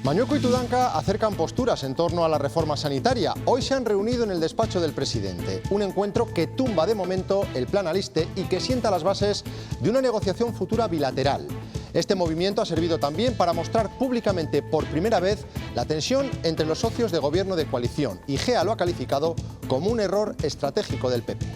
Mañueco y Tudanca acercan posturas en torno a la reforma sanitaria. Hoy se han reunido en el despacho del presidente. Un encuentro que tumba de momento el plan Aliste y que sienta las bases de una negociación futura bilateral. Este movimiento ha servido también para mostrar públicamente por primera vez la tensión entre los socios de gobierno de coalición. Y GEA lo ha calificado como un error estratégico del PP.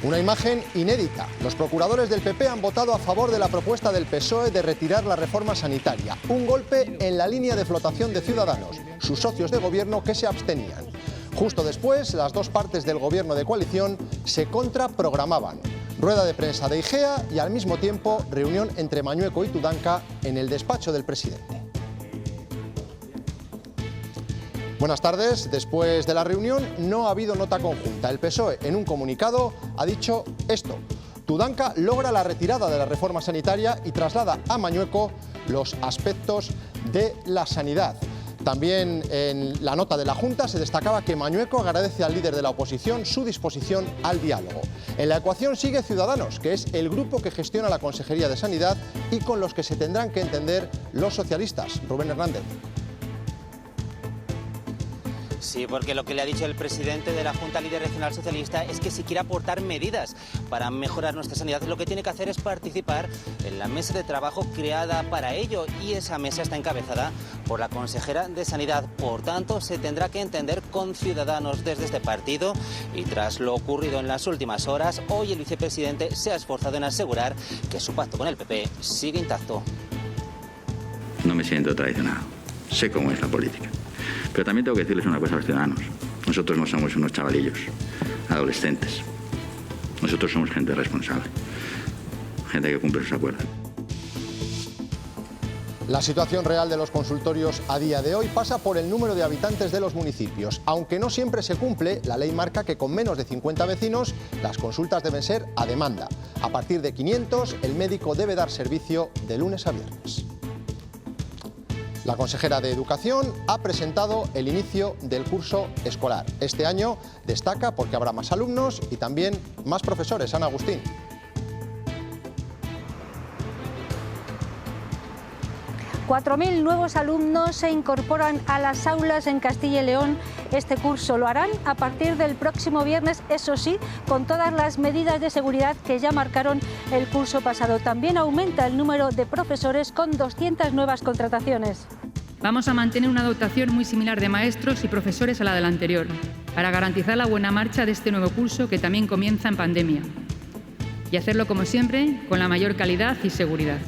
Una imagen inédita. Los procuradores del PP han votado a favor de la propuesta del PSOE de retirar la reforma sanitaria. Un golpe en la línea de flotación de Ciudadanos, sus socios de gobierno que se abstenían. Justo después, las dos partes del gobierno de coalición se contraprogramaban. Rueda de prensa de IGEA y al mismo tiempo reunión entre Mañueco y Tudanca en el despacho del presidente. Buenas tardes. Después de la reunión no ha habido nota conjunta. El PSOE, en un comunicado, ha dicho esto. Tudanca logra la retirada de la reforma sanitaria y traslada a Mañueco los aspectos de la sanidad. También en la nota de la Junta se destacaba que Mañueco agradece al líder de la oposición su disposición al diálogo. En la ecuación sigue Ciudadanos, que es el grupo que gestiona la Consejería de Sanidad y con los que se tendrán que entender los socialistas. Rubén Hernández. Sí, porque lo que le ha dicho el presidente de la Junta Líder Regional Socialista es que si quiere aportar medidas para mejorar nuestra sanidad, lo que tiene que hacer es participar en la mesa de trabajo creada para ello, y esa mesa está encabezada por la consejera de Sanidad. Por tanto, se tendrá que entender con Ciudadanos desde este partido, y tras lo ocurrido en las últimas horas, hoy el vicepresidente se ha esforzado en asegurar que su pacto con el PP sigue intacto. No me siento traicionado, sé cómo es la política. Pero también tengo que decirles una cosa a los ciudadanos. Nosotros no somos unos chavalillos, adolescentes. Nosotros somos gente responsable, gente que cumple sus acuerdos. La situación real de los consultorios a día de hoy pasa por el número de habitantes de los municipios. Aunque no siempre se cumple, la ley marca que con menos de 50 vecinos las consultas deben ser a demanda. A partir de 500, el médico debe dar servicio de lunes a viernes. La consejera de Educación ha presentado el inicio del curso escolar. Este año destaca porque habrá más alumnos y también más profesores. Ana Agustín. 4.000 nuevos alumnos se incorporan a las aulas en Castilla y León este curso. Lo harán a partir del próximo viernes, eso sí, con todas las medidas de seguridad que ya marcaron el curso pasado. También aumenta el número de profesores con 200 nuevas contrataciones. Vamos a mantener una dotación muy similar de maestros y profesores a la del anterior, para garantizar la buena marcha de este nuevo curso que también comienza en pandemia. Y hacerlo, como siempre, con la mayor calidad y seguridad.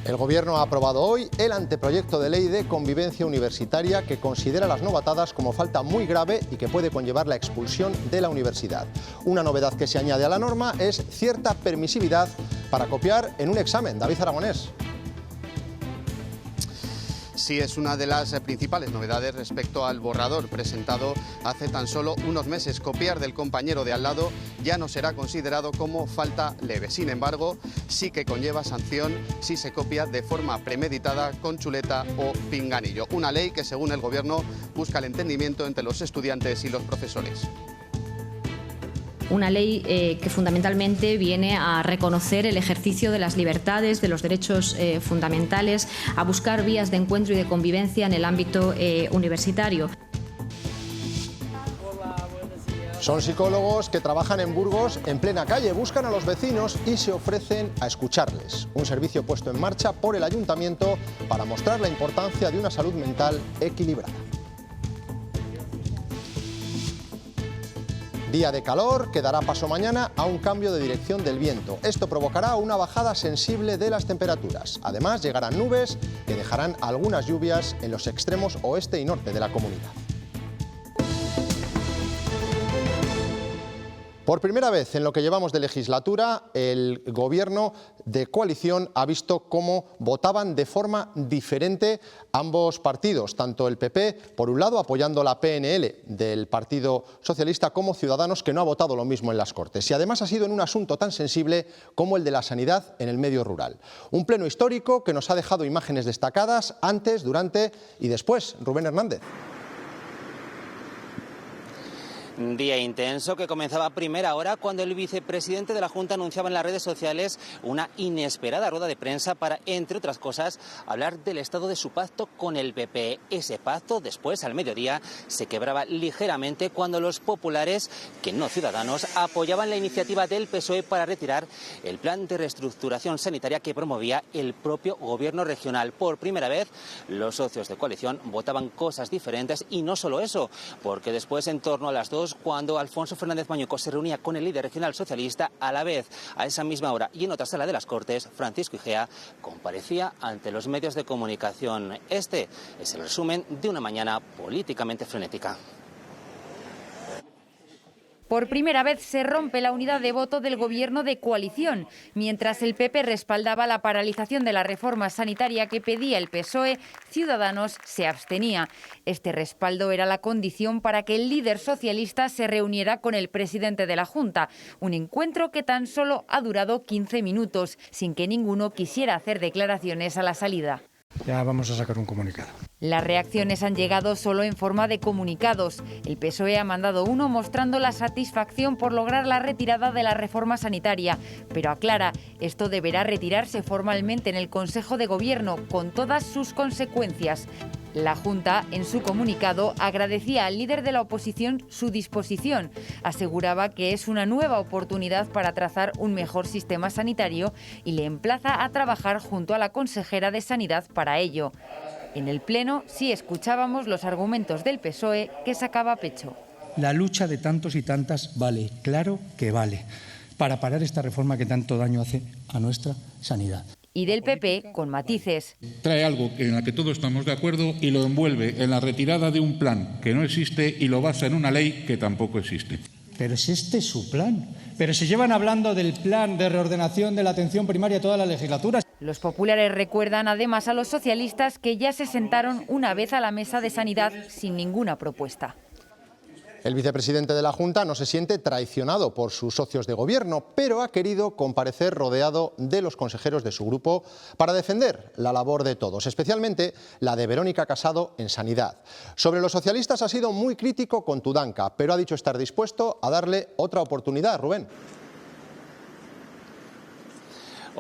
El Gobierno ha aprobado hoy el anteproyecto de ley de convivencia universitaria que considera las novatadas como falta muy grave y que puede conllevar la expulsión de la universidad. Una novedad que se añade a la norma es cierta permisividad para copiar en un examen. David Aragonés. Sí, es una de las principales novedades respecto al borrador presentado hace tan solo unos meses. Copiar del compañero de al lado ya no será considerado como falta leve. Sin embargo, sí que conlleva sanción si se copia de forma premeditada, con chuleta o pinganillo. Una ley que, según el Gobierno, busca el entendimiento entre los estudiantes y los profesores. Una ley que fundamentalmente viene a reconocer el ejercicio de las libertades, de los derechos fundamentales, a buscar vías de encuentro y de convivencia en el ámbito universitario. Son psicólogos que trabajan en Burgos en plena calle, buscan a los vecinos y se ofrecen a escucharles. Un servicio puesto en marcha por el Ayuntamiento para mostrar la importancia de una salud mental equilibrada. Día de calor que dará paso mañana a un cambio de dirección del viento. Esto provocará una bajada sensible de las temperaturas. Además, llegarán nubes que dejarán algunas lluvias en los extremos oeste y norte de la comunidad. Por primera vez en lo que llevamos de legislatura, el Gobierno de coalición ha visto cómo votaban de forma diferente ambos partidos, tanto el PP, por un lado, apoyando la PNL del Partido Socialista, como Ciudadanos, que no ha votado lo mismo en las Cortes. Y además ha sido en un asunto tan sensible como el de la sanidad en el medio rural. Un pleno histórico que nos ha dejado imágenes destacadas antes, durante y después. Rubén Hernández. Día intenso que comenzaba a primera hora cuando el vicepresidente de la Junta anunciaba en las redes sociales una inesperada rueda de prensa para, entre otras cosas, hablar del estado de su pacto con el PP. Ese pacto, después, al mediodía, se quebraba ligeramente cuando los populares, que no Ciudadanos, apoyaban la iniciativa del PSOE para retirar el plan de reestructuración sanitaria que promovía el propio gobierno regional. Por primera vez, los socios de coalición votaban cosas diferentes y no solo eso, porque después, en torno a las 2, cuando Alfonso Fernández Mañueco se reunía con el líder regional socialista, a la vez, a esa misma hora y en otra sala de las Cortes, Francisco Igea comparecía ante los medios de comunicación. Este es el resumen de una mañana políticamente frenética. Por primera vez se rompe la unidad de voto del gobierno de coalición, mientras el PP respaldaba la paralización de la reforma sanitaria que pedía el PSOE, Ciudadanos se abstenía. Este respaldo era la condición para que el líder socialista se reuniera con el presidente de la Junta, un encuentro que tan solo ha durado 15 minutos, sin que ninguno quisiera hacer declaraciones a la salida. Ya vamos a sacar un comunicado. Las reacciones han llegado solo en forma de comunicados. El PSOE ha mandado uno mostrando la satisfacción por lograr la retirada de la reforma sanitaria, pero aclara, esto deberá retirarse formalmente en el Consejo de Gobierno, con todas sus consecuencias. La Junta, en su comunicado, agradecía al líder de la oposición su disposición. Aseguraba que es una nueva oportunidad para trazar un mejor sistema sanitario y le emplaza a trabajar junto a la consejera de Sanidad para ello. En el Pleno sí escuchábamos los argumentos del PSOE que sacaba pecho. La lucha de tantos y tantas vale, claro que vale, para parar esta reforma que tanto daño hace a nuestra sanidad. Y del PP con matices. Trae algo en la que todos estamos de acuerdo y lo envuelve en la retirada de un plan que no existe y lo basa en una ley que tampoco existe. Pero si este es su plan. Pero se llevan hablando del plan de reordenación de la atención primaria toda la legislatura. Los populares recuerdan además a los socialistas que ya se sentaron una vez a la mesa de sanidad sin ninguna propuesta. El vicepresidente de la Junta no se siente traicionado por sus socios de gobierno, pero ha querido comparecer rodeado de los consejeros de su grupo para defender la labor de todos, especialmente la de Verónica Casado en Sanidad. Sobre los socialistas ha sido muy crítico con Tudanca, pero ha dicho estar dispuesto a darle otra oportunidad. Rubén.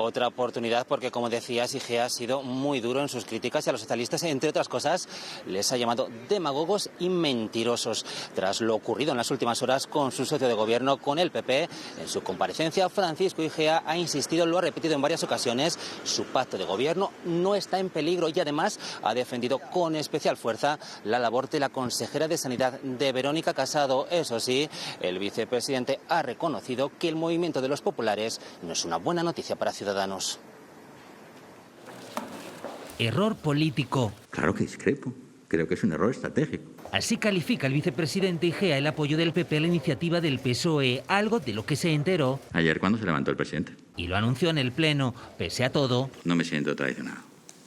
Otra oportunidad porque, como decías, Igea ha sido muy duro en sus críticas y a los socialistas, entre otras cosas, les ha llamado demagogos y mentirosos. Tras lo ocurrido en las últimas horas con su socio de gobierno, con el PP, en su comparecencia, Francisco Igea ha insistido, lo ha repetido en varias ocasiones, su pacto de gobierno no está en peligro y además ha defendido con especial fuerza la labor de la consejera de Sanidad, de Verónica Casado. Eso sí, el vicepresidente ha reconocido que el movimiento de los populares no es una buena noticia para Ciudadanos. Error político. Claro que discrepo. Creo que es un error estratégico. Así califica el vicepresidente Igea el apoyo del PP a la iniciativa del PSOE, algo de lo que se enteró Ayer cuando se levantó el presidente. Y lo anunció en el Pleno. Pese a todo, no me siento traicionado.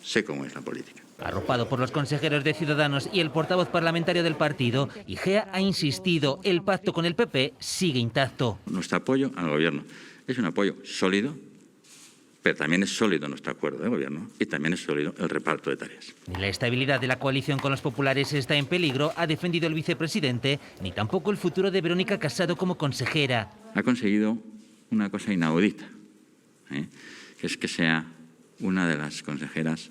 Sé cómo es la política. Arropado por los consejeros de Ciudadanos y el portavoz parlamentario del partido, Igea ha insistido, el pacto con el PP sigue intacto. Nuestro apoyo al gobierno es un apoyo sólido, pero también es sólido nuestro acuerdo de gobierno y también es sólido el reparto de tareas. Ni la estabilidad de la coalición con los populares está en peligro, ha defendido el vicepresidente, ni tampoco el futuro de Verónica Casado como consejera. Ha conseguido una cosa inaudita, que es que sea una de las consejeras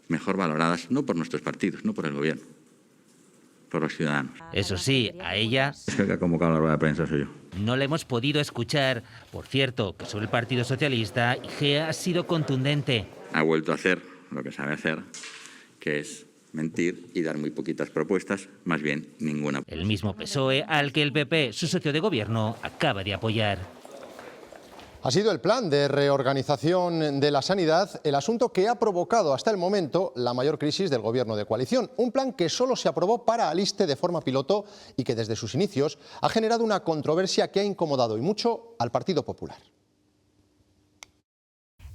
mejor valoradas, no por nuestros partidos, no por el gobierno, por los ciudadanos. Eso sí, a ella... Es que el que ha convocado la rueda de prensa soy yo. No la hemos podido escuchar. Por cierto, que sobre el Partido Socialista, Igea ha sido contundente. Ha vuelto a hacer lo que sabe hacer, que es mentir y dar muy poquitas propuestas, más bien ninguna. El mismo PSOE al que el PP, su socio de gobierno, acaba de apoyar. Ha sido el plan de reorganización de la sanidad el asunto que ha provocado hasta el momento la mayor crisis del gobierno de coalición. Un plan que solo se aprobó para Aliste de forma piloto y que desde sus inicios ha generado una controversia que ha incomodado y mucho al Partido Popular.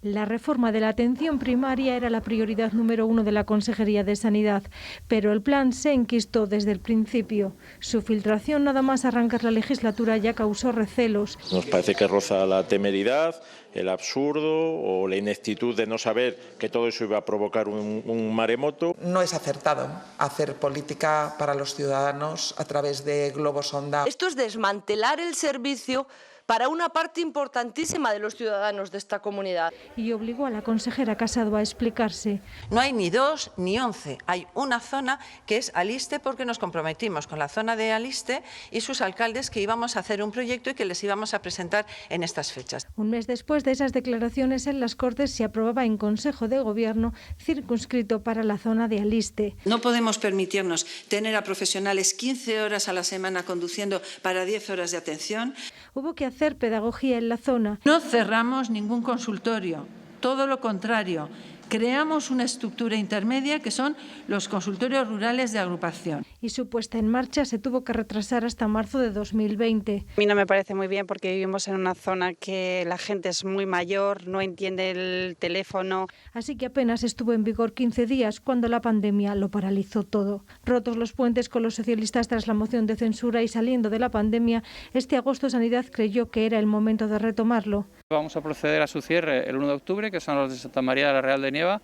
La reforma de la atención primaria era la prioridad número 1 de la Consejería de Sanidad, pero el plan se enquistó desde el principio. Su filtración nada más arrancar la legislatura ya causó recelos. Nos parece que roza la temeridad, el absurdo o la ineptitud de no saber que todo eso iba a provocar un maremoto. No es acertado hacer política para los ciudadanos a través de globos sonda. Esto es desmantelar el servicio para una parte importantísima de los ciudadanos de esta comunidad. Y obligó a la consejera Casado a explicarse. No hay ni 2 ni 11, hay una zona que es Aliste, porque nos comprometimos con la zona de Aliste y sus alcaldes que íbamos a hacer un proyecto y que les íbamos a presentar en estas fechas. Un mes después de esas declaraciones en las Cortes se aprobaba en Consejo de Gobierno circunscrito para la zona de Aliste. No podemos permitirnos tener a profesionales 15 horas a la semana conduciendo para 10 horas de atención. Hubo que hacer pedagogía en la zona. No cerramos ningún consultorio, todo lo contrario. Creamos una estructura intermedia que son los consultorios rurales de agrupación. Y su puesta en marcha se tuvo que retrasar hasta marzo de 2020. A mí no me parece muy bien porque vivimos en una zona que la gente es muy mayor, no entiende el teléfono. Así que apenas estuvo en vigor 15 días cuando la pandemia lo paralizó todo. Rotos los puentes con los socialistas tras la moción de censura y saliendo de la pandemia, este agosto Sanidad creyó que era el momento de retomarlo. Vamos a proceder a su cierre el 1 de octubre, que son los de Santa María de la Real de Nieva,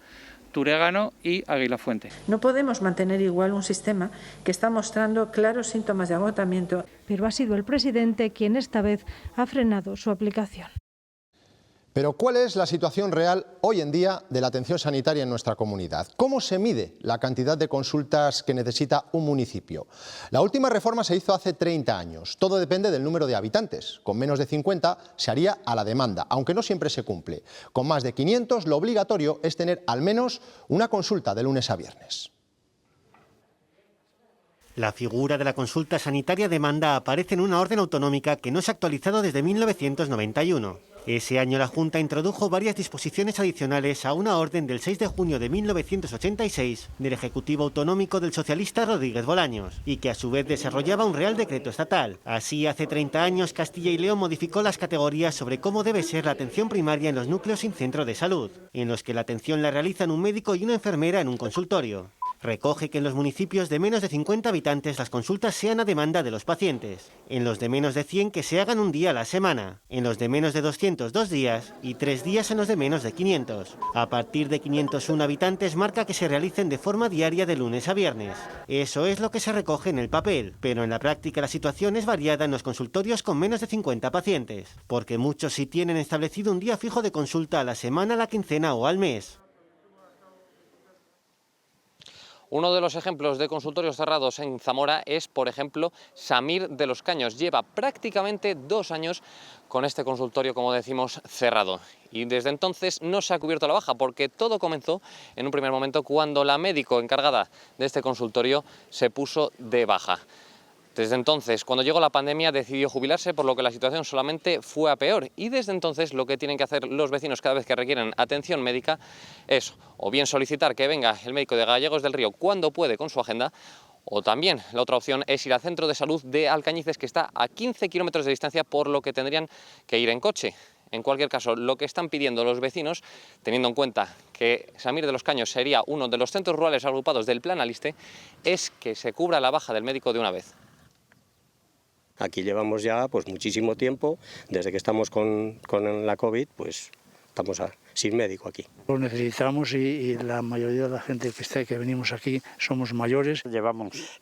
Turégano y Aguilafuente. No podemos mantener igual un sistema que está mostrando claros síntomas de agotamiento. Pero ha sido el presidente quien esta vez ha frenado su aplicación. Pero ¿cuál es la situación real hoy en día de la atención sanitaria en nuestra comunidad? ¿Cómo se mide la cantidad de consultas que necesita un municipio? La última reforma se hizo hace 30 años. Todo depende del número de habitantes. Con menos de 50 se haría a la demanda, aunque no siempre se cumple. Con más de 500 lo obligatorio es tener al menos una consulta de lunes a viernes. La figura de la consulta sanitaria demanda aparece en una orden autonómica que no se ha actualizado desde 1991. Ese año la Junta introdujo varias disposiciones adicionales a una orden del 6 de junio de 1986 del Ejecutivo Autonómico del socialista Rodríguez Bolaños y que a su vez desarrollaba un Real Decreto estatal. Así, hace 30 años Castilla y León modificó las categorías sobre cómo debe ser la atención primaria en los núcleos sin centro de salud, en los que la atención la realizan un médico y una enfermera en un consultorio. Recoge que en los municipios de menos de 50 habitantes las consultas sean a demanda de los pacientes, en los de menos de 100 que se hagan un día a la semana, en los de menos de 200 2 días y 3 días en los de menos de 500. A partir de 501 habitantes marca que se realicen de forma diaria de lunes a viernes. Eso es lo que se recoge en el papel, pero en la práctica la situación es variada en los consultorios con menos de 50 pacientes, porque muchos sí tienen establecido un día fijo de consulta a la semana, a la quincena o al mes. Uno de los ejemplos de consultorios cerrados en Zamora es, por ejemplo, Samir de los Caños. Lleva prácticamente 2 años con este consultorio, como decimos, cerrado. Y desde entonces no se ha cubierto la baja, porque todo comenzó en un primer momento cuando la médico encargada de este consultorio se puso de baja. Desde entonces, cuando llegó la pandemia, decidió jubilarse, por lo que la situación solamente fue a peor. Y desde entonces lo que tienen que hacer los vecinos cada vez que requieren atención médica es o bien solicitar que venga el médico de Gallegos del Río cuando puede con su agenda, o también la otra opción es ir al centro de salud de Alcañices, que está a 15 kilómetros de distancia, por lo que tendrían que ir en coche. En cualquier caso, lo que están pidiendo los vecinos, teniendo en cuenta que Samir de los Caños sería uno de los centros rurales agrupados del Plan Aliste, es que se cubra la baja del médico de una vez. Aquí llevamos ya pues muchísimo tiempo, desde que estamos con la COVID, pues estamos sin médico aquí. Lo necesitamos y la mayoría de la gente que venimos aquí somos mayores. Llevamos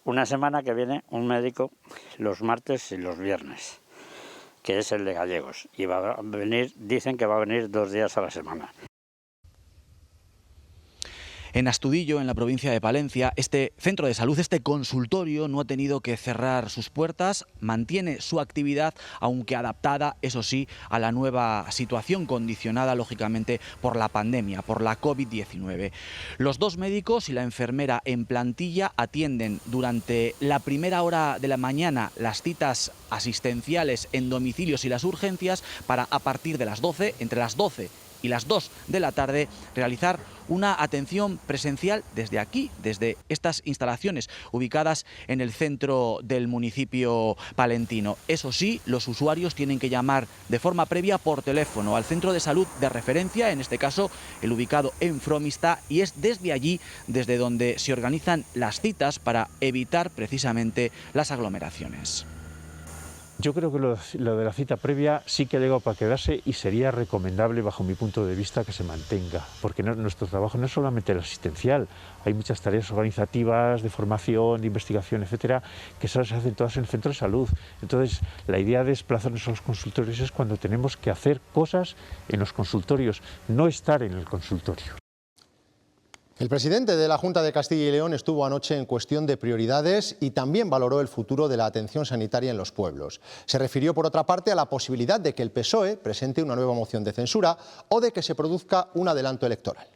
una semana que viene un médico los martes y los viernes, que es el de Gallegos, y va a venir, dicen que va a venir 2 días a la semana. En Astudillo, en la provincia de Palencia, este centro de salud, este consultorio, no ha tenido que cerrar sus puertas, mantiene su actividad, aunque adaptada, eso sí, a la nueva situación, condicionada lógicamente por la pandemia, por la COVID-19. Los 2 médicos y la enfermera en plantilla atienden durante la primera hora de la mañana las citas asistenciales en domicilios y las urgencias para, a partir de las 12, entre las 12 y las 2 de la tarde realizar una atención presencial desde aquí, desde estas instalaciones ubicadas en el centro del municipio palentino. Eso sí, los usuarios tienen que llamar de forma previa por teléfono al centro de salud de referencia, en este caso el ubicado en Fromista, y es desde allí desde donde se organizan las citas para evitar precisamente las aglomeraciones. Yo creo que lo de la cita previa sí que ha llegado para quedarse y sería recomendable, bajo mi punto de vista, que se mantenga, porque nuestro trabajo no es solamente el asistencial, hay muchas tareas organizativas, de formación, de investigación, etcétera, que se hacen todas en el centro de salud. Entonces, la idea de desplazarnos a los consultorios es cuando tenemos que hacer cosas en los consultorios, no estar en el consultorio. El presidente de la Junta de Castilla y León estuvo anoche en Cuestión de Prioridades y también valoró el futuro de la atención sanitaria en los pueblos. Se refirió, por otra parte, a la posibilidad de que el PSOE presente una nueva moción de censura o de que se produzca un adelanto electoral.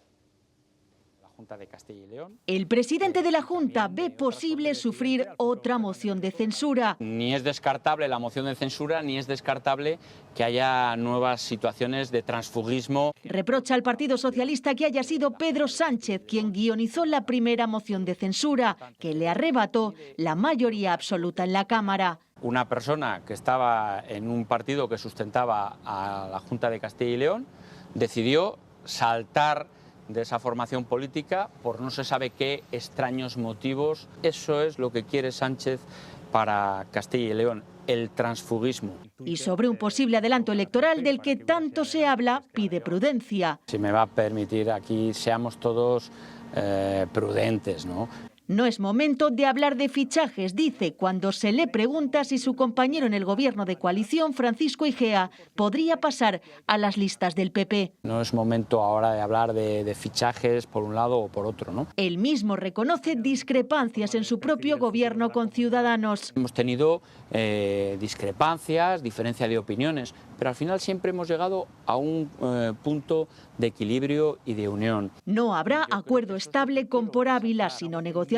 De Castilla y León. El presidente de la Junta ve posible sufrir otra moción de censura. Ni es descartable la moción de censura, ni es descartable que haya nuevas situaciones de transfugismo. Reprocha al Partido Socialista que haya sido Pedro Sánchez quien guionizó la primera moción de censura, que le arrebató la mayoría absoluta en la Cámara. Una persona que estaba en un partido que sustentaba a la Junta de Castilla y León decidió saltar de esa formación política por no se sabe qué extraños motivos. Eso es lo que quiere Sánchez para Castilla y León, el transfugismo. Y sobre un posible adelanto electoral del que tanto se habla, pide prudencia. Si me va a permitir, aquí seamos todos prudentes, ¿no? No es momento de hablar de fichajes, dice, cuando se le pregunta si su compañero en el gobierno de coalición, Francisco Igea, podría pasar a las listas del PP. No es momento ahora de hablar de fichajes por un lado o por otro, ¿no? Él mismo reconoce discrepancias en su propio gobierno con Ciudadanos. Hemos tenido discrepancias, diferencia de opiniones, pero al final siempre hemos llegado a un punto de equilibrio y de unión. No habrá acuerdo estable con Por Ávila, sino negociaciones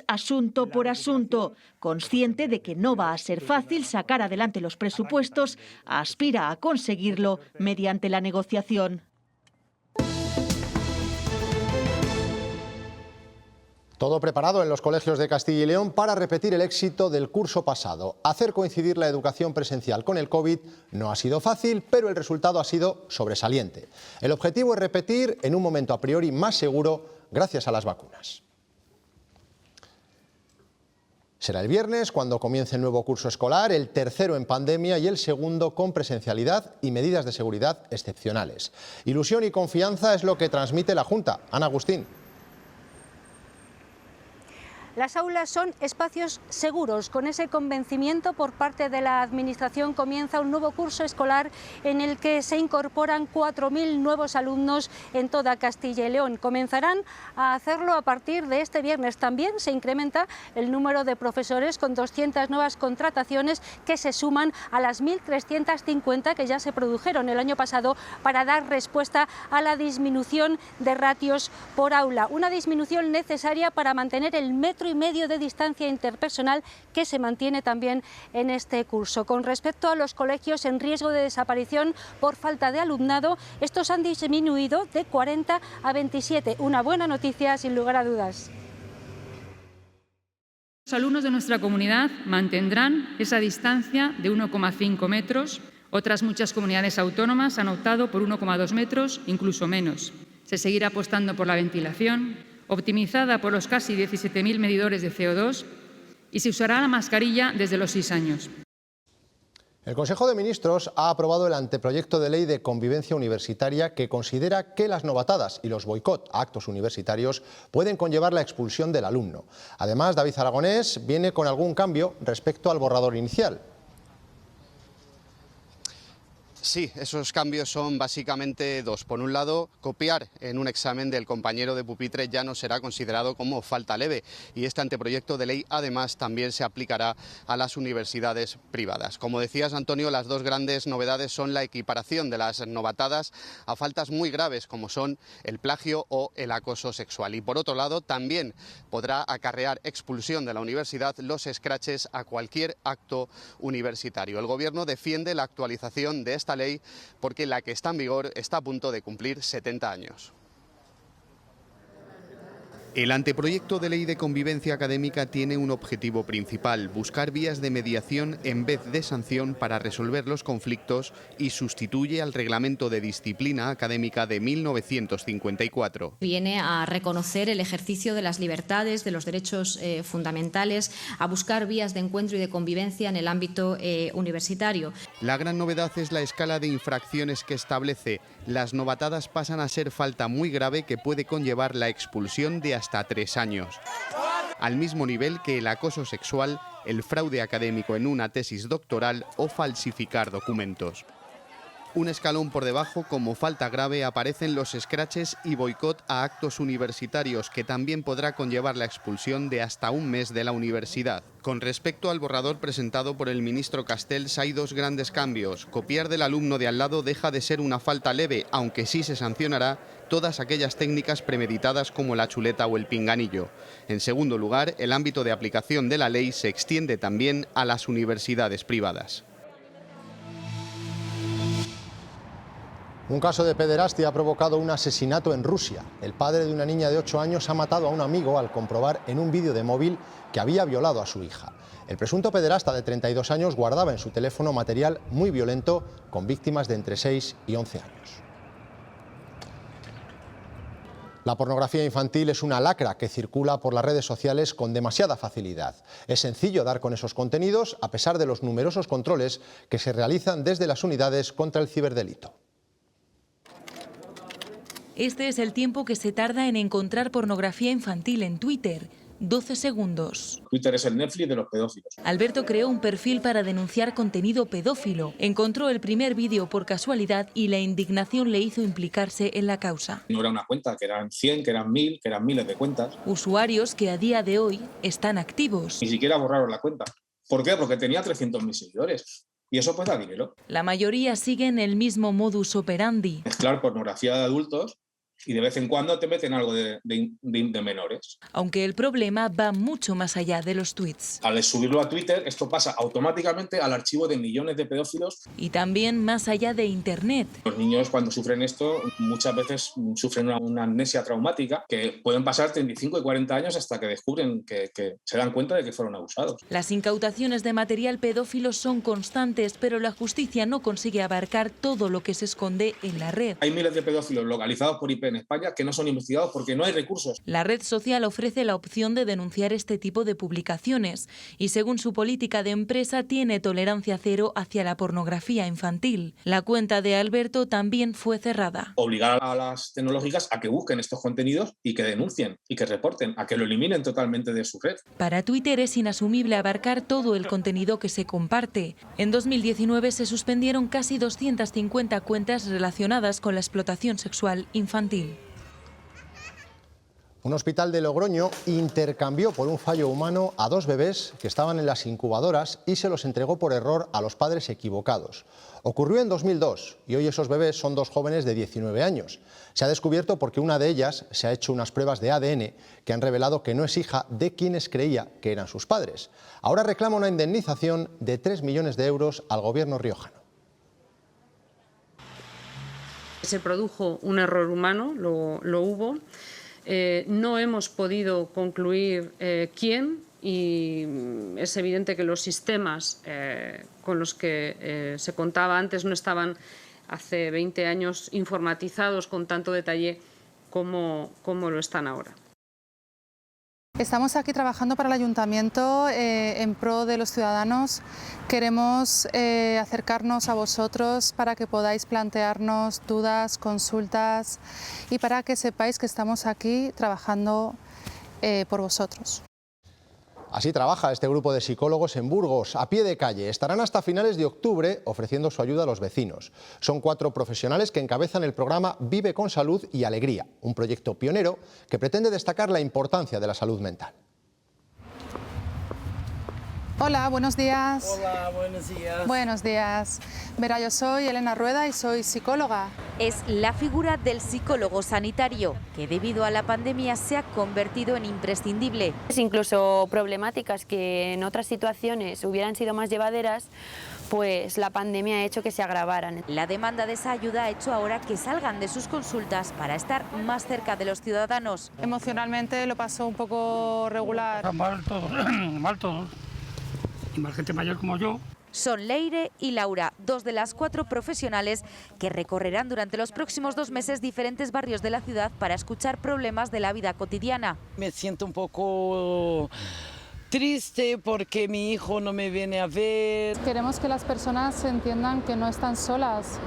asunto por asunto. Consciente de que no va a ser fácil sacar adelante los presupuestos, aspira a conseguirlo mediante la negociación. Todo preparado en los colegios de Castilla y León para repetir el éxito del curso pasado. Hacer coincidir la educación presencial con el COVID no ha sido fácil, pero el resultado ha sido sobresaliente. El objetivo es repetir en un momento a priori más seguro gracias a las vacunas. Será el viernes cuando comience el nuevo curso escolar, el tercero en pandemia y el segundo con presencialidad y medidas de seguridad excepcionales. Ilusión y confianza es lo que transmite la Junta. Ana Agustín. Las aulas son espacios seguros. Con ese convencimiento por parte de la Administración comienza un nuevo curso escolar en el que se incorporan 4.000 nuevos alumnos en toda Castilla y León. Comenzarán a hacerlo a partir de este viernes. También se incrementa el número de profesores con 200 nuevas contrataciones que se suman a las 1.350 que ya se produjeron el año pasado para dar respuesta a la disminución de ratios por aula. Una disminución necesaria para mantener el 1,5 metros de distancia interpersonal que se mantiene también en este curso. Con respecto a los colegios en riesgo de desaparición por falta de alumnado, estos han disminuido de 40 a 27. Una buena noticia, sin lugar a dudas. Los alumnos de nuestra comunidad mantendrán esa distancia de 1,5 metros. Otras muchas comunidades autónomas han optado por 1,2 metros, incluso menos. Se seguirá apostando por la ventilación, optimizada por los casi 17.000 medidores de CO2, y se usará la mascarilla desde los 6 años. El Consejo de Ministros ha aprobado el anteproyecto de ley de convivencia universitaria que considera que las novatadas y los boicot a actos universitarios pueden conllevar la expulsión del alumno. Además, David Aragonés viene con algún cambio respecto al borrador inicial. Sí, esos cambios son básicamente dos. Por un lado, copiar en un examen del compañero de pupitre ya no será considerado como falta leve, y este anteproyecto de ley además también se aplicará a las universidades privadas. Como decías, Antonio, las dos grandes novedades son la equiparación de las novatadas a faltas muy graves como son el plagio o el acoso sexual. Y por otro lado, también podrá acarrear expulsión de la universidad los escraches a cualquier acto universitario. El Gobierno defiende la actualización de esta esta ley porque la que está en vigor está a punto de cumplir 70 años. El anteproyecto de ley de convivencia académica tiene un objetivo principal: buscar vías de mediación en vez de sanción para resolver los conflictos, y sustituye al Reglamento de Disciplina Académica de 1954. Viene a reconocer el ejercicio de las libertades, de los derechos fundamentales, a buscar vías de encuentro y de convivencia en el ámbito universitario. La gran novedad es la escala de infracciones que establece. Las novatadas pasan a ser falta muy grave que puede conllevar la expulsión de hasta 3 años. Al mismo nivel que el acoso sexual, el fraude académico en una tesis doctoral o falsificar documentos. Un escalón por debajo, como falta grave, aparecen los escraches y boicot a actos universitarios, que también podrá conllevar la expulsión de hasta 1 mes de la universidad. Con respecto al borrador presentado por el ministro Castells, hay 2 grandes cambios. Copiar del alumno de al lado deja de ser una falta leve, aunque sí se sancionará todas aquellas técnicas premeditadas como la chuleta o el pinganillo. En segundo lugar, el ámbito de aplicación de la ley se extiende también a las universidades privadas. Un caso de pederastia ha provocado un asesinato en Rusia. El padre de una niña de 8 años ha matado a un amigo al comprobar en un vídeo de móvil que había violado a su hija. El presunto pederasta de 32 años guardaba en su teléfono material muy violento con víctimas de entre 6 y 11 años. La pornografía infantil es una lacra que circula por las redes sociales con demasiada facilidad. Es sencillo dar con esos contenidos a pesar de los numerosos controles que se realizan desde las unidades contra el ciberdelito. Este es el tiempo que se tarda en encontrar pornografía infantil en Twitter: 12 segundos. Twitter es el Netflix de los pedófilos. Alberto creó un perfil para denunciar contenido pedófilo. Encontró el primer vídeo por casualidad y la indignación le hizo implicarse en la causa. No era una cuenta, que eran 100, que eran 1000, que eran miles de cuentas. Usuarios que a día de hoy están activos. Ni siquiera borraron la cuenta. ¿Por qué? Porque tenía 300.000 seguidores. Y eso pues da dinero. La mayoría siguen el mismo modus operandi. Mezclar pornografía de adultos y de vez en cuando te meten algo de menores. Aunque el problema va mucho más allá de los tweets. Al subirlo a Twitter, esto pasa automáticamente al archivo de millones de pedófilos. Y también más allá de Internet. Los niños, cuando sufren esto, muchas veces sufren una amnesia traumática, que pueden pasar 35 y 40 años hasta que descubren que se dan cuenta de que fueron abusados. Las incautaciones de material pedófilo son constantes, pero la justicia no consigue abarcar todo lo que se esconde en la red. Hay miles de pedófilos localizados por IP en España que no son investigados porque no hay recursos. La red social ofrece la opción de denunciar este tipo de publicaciones y, según su política de empresa, tiene tolerancia cero hacia la pornografía infantil. La cuenta de Alberto también fue cerrada. Obligar a las tecnológicas a que busquen estos contenidos y que denuncien y que reporten, a que lo eliminen totalmente de su red. Para Twitter es inasumible abarcar todo el contenido que se comparte. En 2019 se suspendieron casi 250 cuentas relacionadas con la explotación sexual infantil. Un hospital de Logroño intercambió por un fallo humano a 2 bebés que estaban en las incubadoras y se los entregó por error a los padres equivocados. Ocurrió en 2002 y hoy esos bebés son 2 jóvenes de 19 años. Se ha descubierto porque una de ellas se ha hecho unas pruebas de ADN que han revelado que no es hija de quienes creía que eran sus padres. Ahora reclama una indemnización de 3 millones de euros al gobierno riojano. Se produjo un error humano, lo hubo. No hemos podido concluir quién, y es evidente que los sistemas con los que se contaba antes no estaban hace 20 años informatizados con tanto detalle como lo están ahora. Estamos aquí trabajando para el Ayuntamiento en pro de los ciudadanos. Queremos acercarnos a vosotros para que podáis plantearnos dudas, consultas y para que sepáis que estamos aquí trabajando por vosotros. Así trabaja este grupo de psicólogos en Burgos, a pie de calle. Estarán hasta finales de octubre ofreciendo su ayuda a los vecinos. Son 4 profesionales que encabezan el programa Vive con Salud y Alegría, un proyecto pionero que pretende destacar la importancia de la salud mental. Hola, buenos días. Hola, buenos días. Buenos días. Verá, yo soy Elena Rueda y soy psicóloga. Es la figura del psicólogo sanitario, que debido a la pandemia se ha convertido en imprescindible. Incluso problemáticas que en otras situaciones hubieran sido más llevaderas, pues la pandemia ha hecho que se agravaran. La demanda de esa ayuda ha hecho ahora que salgan de sus consultas para estar más cerca de los ciudadanos. Emocionalmente lo paso un poco regular. Mal todos, y más gente mayor como yo. Son Leire y Laura, 2 de las 4 profesionales que recorrerán durante los próximos 2 meses diferentes barrios de la ciudad para escuchar problemas de la vida cotidiana. Me siento un poco triste porque mi hijo no me viene a ver. Queremos que las personas entiendan que no están solas,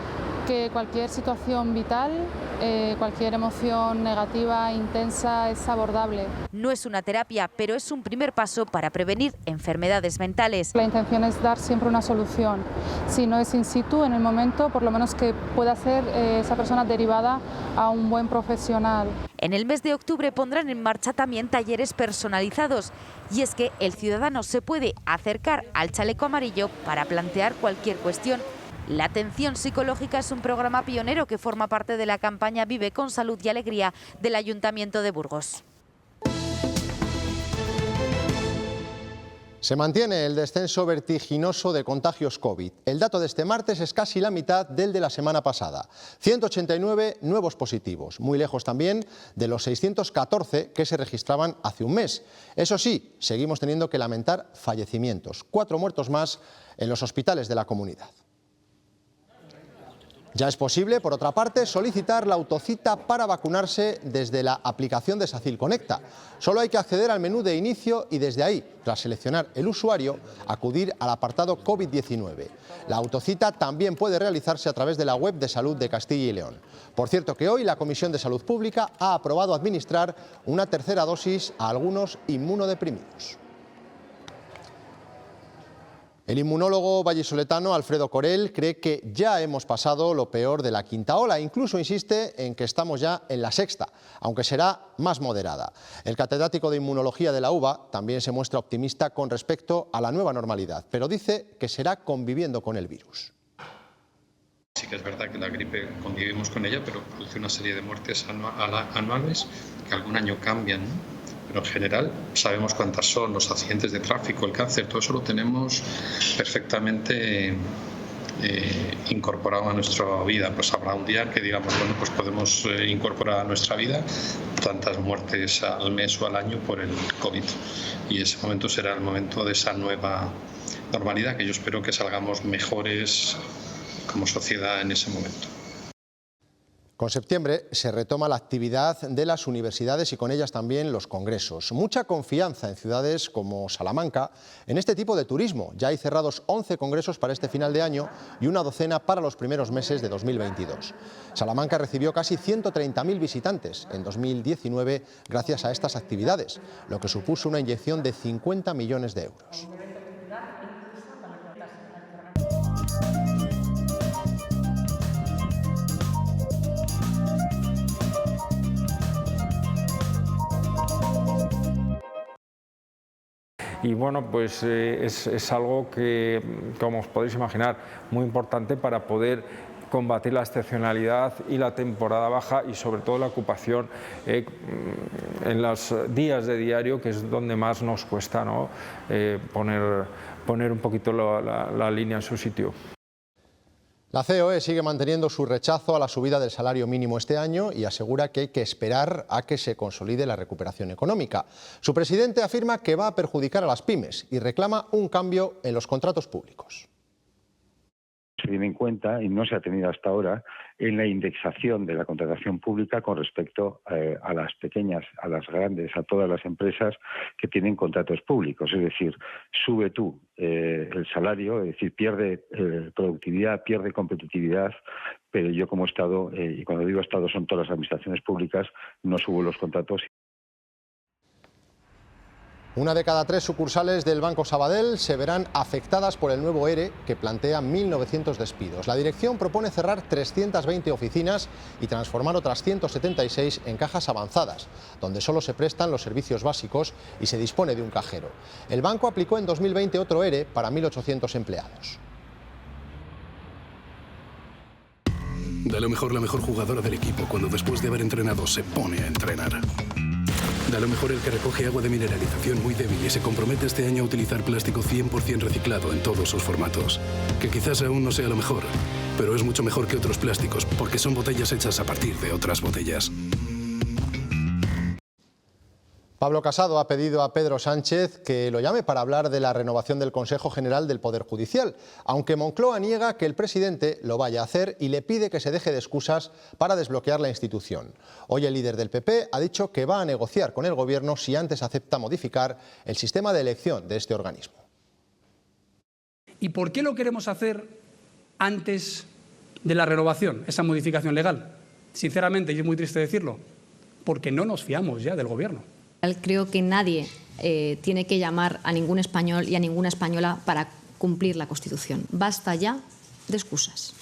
que cualquier situación vital, cualquier emoción negativa, intensa, es abordable. No es una terapia, pero es un primer paso para prevenir enfermedades mentales. La intención es dar siempre una solución. Si no es in situ, en el momento, por lo menos que pueda ser esa persona derivada a un buen profesional. En el mes de octubre pondrán en marcha también talleres personalizados. Y es que el ciudadano se puede acercar al chaleco amarillo para plantear cualquier cuestión. La atención psicológica es un programa pionero que forma parte de la campaña Vive con Salud y Alegría del Ayuntamiento de Burgos. Se mantiene el descenso vertiginoso de contagios COVID. El dato de este martes es casi la mitad del de la semana pasada. 189 nuevos positivos, muy lejos también de los 614 que se registraban hace un mes. Eso sí, seguimos teniendo que lamentar fallecimientos, 4 muertos más en los hospitales de la comunidad. Ya es posible, por otra parte, solicitar la autocita para vacunarse desde la aplicación de SACIL Conecta. Solo hay que acceder al menú de inicio y desde ahí, tras seleccionar el usuario, acudir al apartado COVID-19. La autocita también puede realizarse a través de la web de Salud de Castilla y León. Por cierto que hoy la Comisión de Salud Pública ha aprobado administrar una tercera dosis a algunos inmunodeprimidos. El inmunólogo vallisoletano Alfredo Corell cree que ya hemos pasado lo peor de la quinta ola. Incluso insiste en que estamos ya en la sexta, aunque será más moderada. El catedrático de Inmunología de la UBA también se muestra optimista con respecto a la nueva normalidad, pero dice que será conviviendo con el virus. Sí que es verdad que la gripe convivimos con ella, pero produce una serie de muertes anuales que algún año cambian, ¿no? Pero en general sabemos cuántas son, los accidentes de tráfico, el cáncer, todo eso lo tenemos perfectamente incorporado a nuestra vida. Pues habrá un día que digamos, bueno, pues podemos incorporar a nuestra vida tantas muertes al mes o al año por el COVID. Y ese momento será el momento de esa nueva normalidad, que yo espero que salgamos mejores como sociedad en ese momento. Con septiembre se retoma la actividad de las universidades y con ellas también los congresos. Mucha confianza en ciudades como Salamanca en este tipo de turismo. Ya hay cerrados 11 congresos para este final de año y una docena para los primeros meses de 2022. Salamanca recibió casi 130.000 visitantes en 2019 gracias a estas actividades, lo que supuso una inyección de 50 millones de euros. Y bueno, pues es algo que, como os podéis imaginar, muy importante para poder combatir la estacionalidad y la temporada baja y sobre todo la ocupación en los días de diario, que es donde más nos cuesta, ¿no? poner un poquito la línea en su sitio. La COE sigue manteniendo su rechazo a la subida del salario mínimo este año y asegura que hay que esperar a que se consolide la recuperación económica. Su presidente afirma que va a perjudicar a las pymes y reclama un cambio en los contratos públicos. Se tiene en cuenta, y no se ha tenido hasta ahora, en la indexación de la contratación pública con respecto a las pequeñas, a las grandes, a todas las empresas que tienen contratos públicos. Es decir, sube tú el salario, es decir, pierde productividad, pierde competitividad, pero yo como Estado, y cuando digo Estado son todas las administraciones públicas, no subo los contratos. Una de cada 3 sucursales del Banco Sabadell se verán afectadas por el nuevo ERE que plantea 1.900 despidos. La dirección propone cerrar 320 oficinas y transformar otras 176 en cajas avanzadas, donde solo se prestan los servicios básicos y se dispone de un cajero. El banco aplicó en 2020 otro ERE para 1.800 empleados. Da lo mejor la mejor jugadora del equipo cuando después de haber entrenado se pone a entrenar. Da lo mejor el que recoge agua de mineralización muy débil y se compromete este año a utilizar plástico 100% reciclado en todos sus formatos. Que quizás aún no sea lo mejor, pero es mucho mejor que otros plásticos porque son botellas hechas a partir de otras botellas. Pablo Casado ha pedido a Pedro Sánchez que lo llame para hablar de la renovación del Consejo General del Poder Judicial, aunque Moncloa niega que el presidente lo vaya a hacer y le pide que se deje de excusas para desbloquear la institución. Hoy el líder del PP ha dicho que va a negociar con el Gobierno si antes acepta modificar el sistema de elección de este organismo. ¿Y por qué lo queremos hacer antes de la renovación, esa modificación legal? Sinceramente, y es muy triste decirlo, porque no nos fiamos ya del Gobierno. Creo que nadie tiene que llamar a ningún español y a ninguna española para cumplir la Constitución. Basta ya de excusas.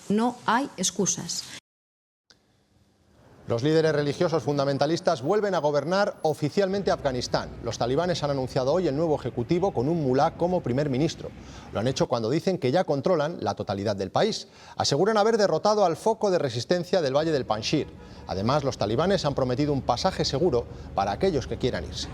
No hay excusas. Los líderes religiosos fundamentalistas vuelven a gobernar oficialmente Afganistán. Los talibanes han anunciado hoy el nuevo ejecutivo con un mulá como primer ministro. Lo han hecho cuando dicen que ya controlan la totalidad del país. Aseguran haber derrotado al foco de resistencia del Valle del Panjshir. Además, los talibanes han prometido un pasaje seguro para aquellos que quieran irse.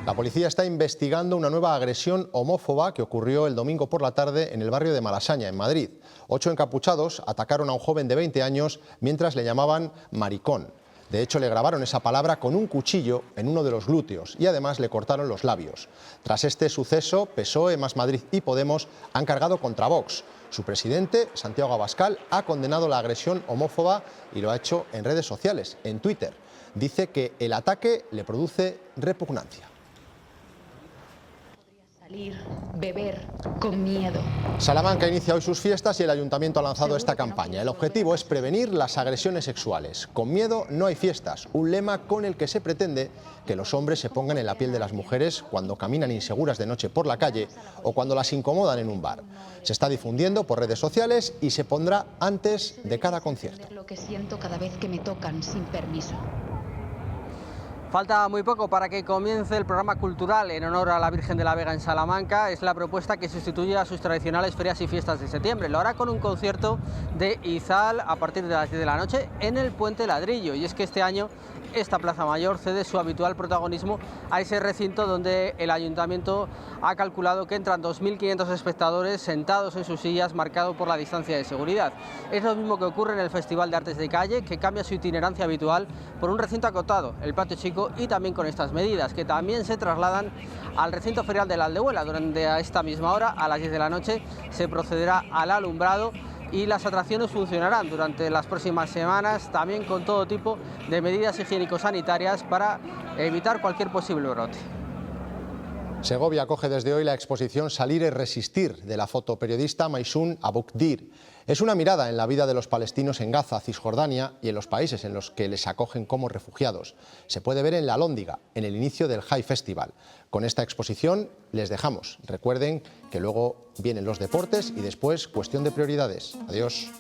La policía está investigando una nueva agresión homófoba que ocurrió el domingo por la tarde en el barrio de Malasaña, en Madrid. 8 encapuchados atacaron a un joven de 20 años mientras le llamaban maricón. De hecho, le grabaron esa palabra con un cuchillo en uno de los glúteos y además le cortaron los labios. Tras este suceso, PSOE, Más Madrid y Podemos han cargado contra Vox. Su presidente, Santiago Abascal, ha condenado la agresión homófoba y lo ha hecho en redes sociales, en Twitter. Dice que el ataque le produce repugnancia. Beber con miedo. Salamanca inicia hoy sus fiestas y el ayuntamiento ha lanzado esta campaña. El objetivo es prevenir las agresiones sexuales. Con miedo no hay fiestas, un lema con el que se pretende que los hombres se pongan en la piel de las mujeres cuando caminan inseguras de noche por la calle o cuando las incomodan en un bar. Se está difundiendo por redes sociales y se pondrá antes de cada concierto. Lo que siento cada vez que me tocan sin permiso. Falta muy poco para que comience el programa cultural en honor a la Virgen de la Vega en Salamanca. Es la propuesta que sustituye a sus tradicionales ferias y fiestas de septiembre. Lo hará con un concierto de Izal a partir de las 10 de la noche en el Puente Ladrillo. Y es que este año esta Plaza Mayor cede su habitual protagonismo a ese recinto donde el ayuntamiento ha calculado que entran 2.500 espectadores sentados en sus sillas, marcado por la distancia de seguridad. Es lo mismo que ocurre en el Festival de Artes de Calle, que cambia su itinerancia habitual por un recinto acotado, el Patio Chico, y también con estas medidas, que también se trasladan al recinto ferial de la Aldehuela. Durante a esta misma hora, a las 10 de la noche, se procederá al alumbrado y las atracciones funcionarán durante las próximas semanas, también con todo tipo de medidas higiénico-sanitarias para evitar cualquier posible brote. Segovia acoge desde hoy la exposición Salir y Resistir de la fotoperiodista Maysoon Aboukdir. Es una mirada en la vida de los palestinos en Gaza, Cisjordania y en los países en los que les acogen como refugiados. Se puede ver en La Alhóndiga, en el inicio del High Festival. Con esta exposición les dejamos. Recuerden que luego vienen los deportes y después cuestión de prioridades. Adiós.